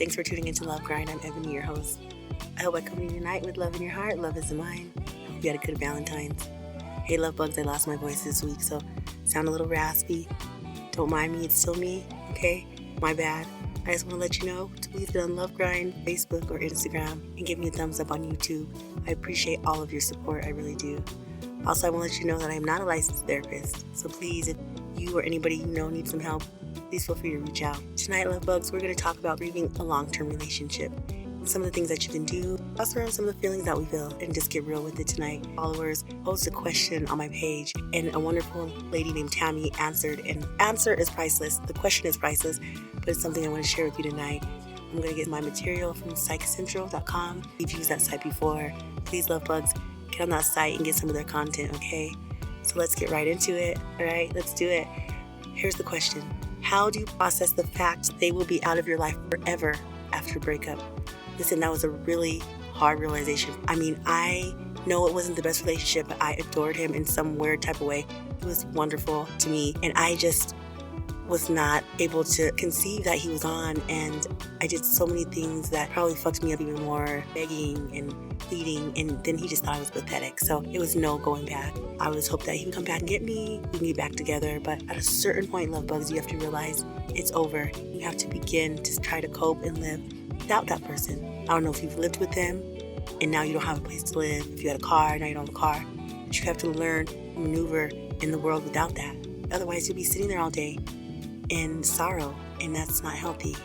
Thanks for tuning into Love Grind. I'm Ebony, your host. I hope I come to your night with love in your heart. Love is mine. Hope you had a good Valentine's. Hey, love bugs, I lost my voice this week, so sound a little raspy. Don't mind me, it's still me, okay? My bad. I just want to let you know to leave it on Love Grind, Facebook, or Instagram, and give me a thumbs up on YouTube. I appreciate all of your support, I really do. Also, I want to let you know that I am not a licensed therapist, so please, if you or anybody you know needs some help, please feel free to reach out. Tonight, love bugs, we're going to talk about grieving a long-term relationship. Some of the things that you can do, also some of the feelings that we feel, and just get real with it tonight. Followers posted a question on my page, and a wonderful lady named Tammy answered, and answer is priceless. The question is priceless, but it's something I want to share with you tonight. I'm going to get my material from psychcentral.com. We've used that site before. Please, love bugs, get on that site and get some of their content, okay? So let's get right into it, all right? Let's do it. Here's the question. How do you process the fact they will be out of your life forever after a breakup? Listen, that was a really hard realization. I mean, I know it wasn't the best relationship, but I adored him in some weird type of way. It was wonderful to me, and I just was not able to conceive that he was gone, and I did so many things that probably fucked me up even more, begging and pleading, and then he just thought I was pathetic. So it was no going back. I was hoping that he would come back and get me, we can get back together, but at a certain point, love bugs, you have to realize it's over. You have to begin to try to cope and live without that person. I don't know if you've lived with them and now you don't have a place to live. If you had a car, now you don't have a car. But you have to learn to maneuver in the world without that. Otherwise, you'll be sitting there all day in sorrow, and that's not healthy.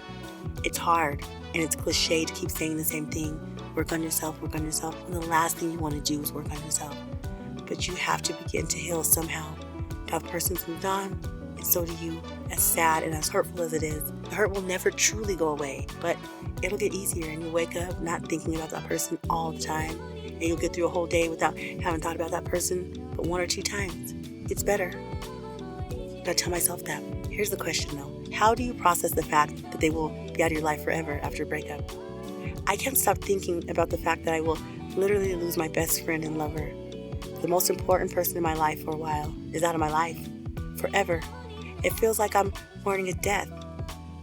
It's hard, and it's cliche to keep saying the same thing. Work on yourself, work on yourself. And the last thing you want to do is work on yourself. But you have to begin to heal somehow. That person's moved on, and so do you. As sad and as hurtful as it is, the hurt will never truly go away, but it'll get easier, and you'll wake up not thinking about that person all the time, and you'll get through a whole day without having thought about that person but one or two times. It's better. I tell myself that. Here's the question though. How do you process the fact that they will be out of your life forever after a breakup? I can't stop thinking about the fact that I will literally lose my best friend and lover. The most important person in my life for a while is out of my life forever. It feels like I'm mourning a death.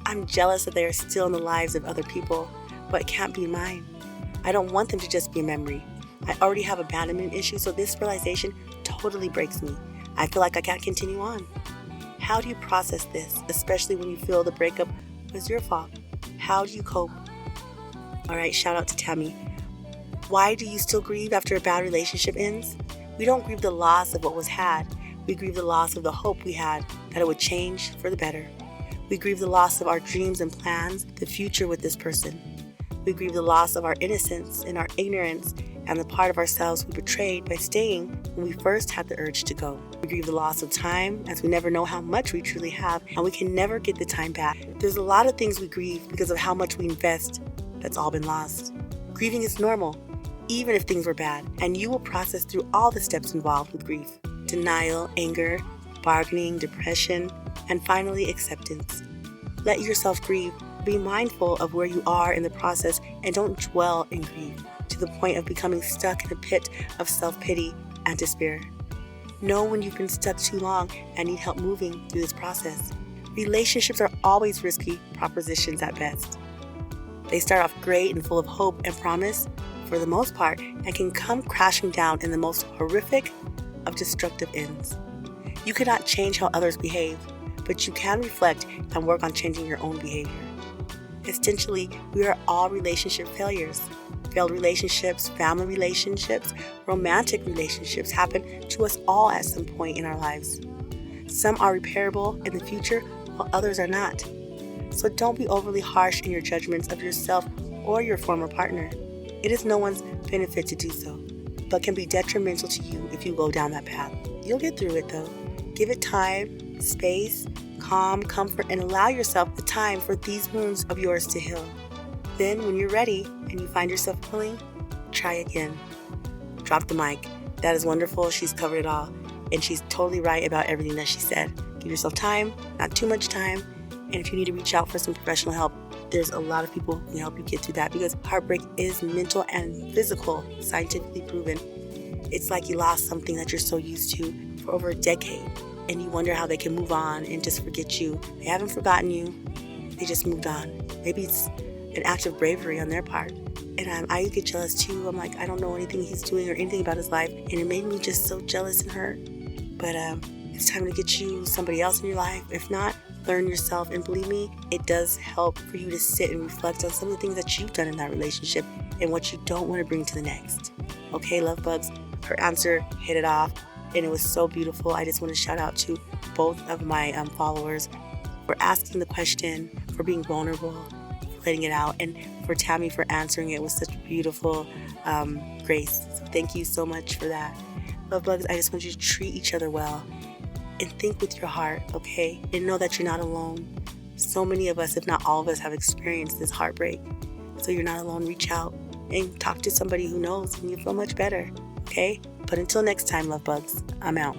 I'm jealous that they are still in the lives of other people, but it can't be mine. I don't want them to just be a memory. I already have abandonment issues, so this realization totally breaks me. I feel like I can't continue on. How do you process this, especially when you feel the breakup was your fault? How do you cope? All right, shout out to Tammy. Why do you still grieve after a bad relationship ends? We don't grieve the loss of what was had. We grieve the loss of the hope we had that it would change for the better. We grieve the loss of our dreams and plans, the future with this person. We grieve the loss of our innocence and our ignorance and the part of ourselves we betrayed by staying when we first had the urge to go. We grieve the loss of time, as we never know how much we truly have, and we can never get the time back. There's a lot of things we grieve because of how much we invest that's all been lost. Grieving is normal, even if things were bad, and you will process through all the steps involved with grief. Denial, anger, bargaining, depression, and finally acceptance. Let yourself grieve. Be mindful of where you are in the process and don't dwell in grief to the point of becoming stuck in a pit of self-pity and despair. Know when you've been stuck too long and need help moving through this process. Relationships are always risky propositions at best. They start off great and full of hope and promise for the most part and can come crashing down in the most horrific of destructive ends. You cannot change how others behave, but you can reflect and work on changing your own behavior. Essentially, we are all relationship failures. Failed relationships, family relationships, romantic relationships happen to us all at some point in our lives. Some are repairable in the future, while others are not. So don't be overly harsh in your judgments of yourself or your former partner. It is no one's benefit to do so, but can be detrimental to you if you go down that path. You'll get through it though. Give it time, space, calm, comfort, and allow yourself the time for these wounds of yours to heal. Then when you're ready and you find yourself healing, try again. Drop the mic. That is wonderful. She's covered it all. And she's totally right about everything that she said. Give yourself time, not too much time. And if you need to reach out for some professional help, there's a lot of people who can help you get through that because heartbreak is mental and physical, scientifically proven. It's like you lost something that you're so used to for over a decade and you wonder how they can move on and just forget you. They haven't forgotten you. They just moved on. Maybe it's an act of bravery on their part. And I get jealous too. I'm like, I don't know anything he's doing or anything about his life. And it made me just so jealous and hurt. But it's time to get you somebody else in your life. If not, learn yourself. And believe me, it does help for you to sit and reflect on some of the things that you've done in that relationship and what you don't want to bring to the next. Okay, love bugs. Her answer hit it off, and it was so beautiful. I just want to shout out to both of my followers for asking the question, for being vulnerable, for letting it out, and for Tammy for answering it with such beautiful grace. So thank you so much for that. Love bugs, I just want you to treat each other well and think with your heart, okay? And know that you're not alone. So many of us, if not all of us, have experienced this heartbreak. So you're not alone. Reach out and talk to somebody who knows, and you'll feel much better, okay? But until next time, love bugs, I'm out.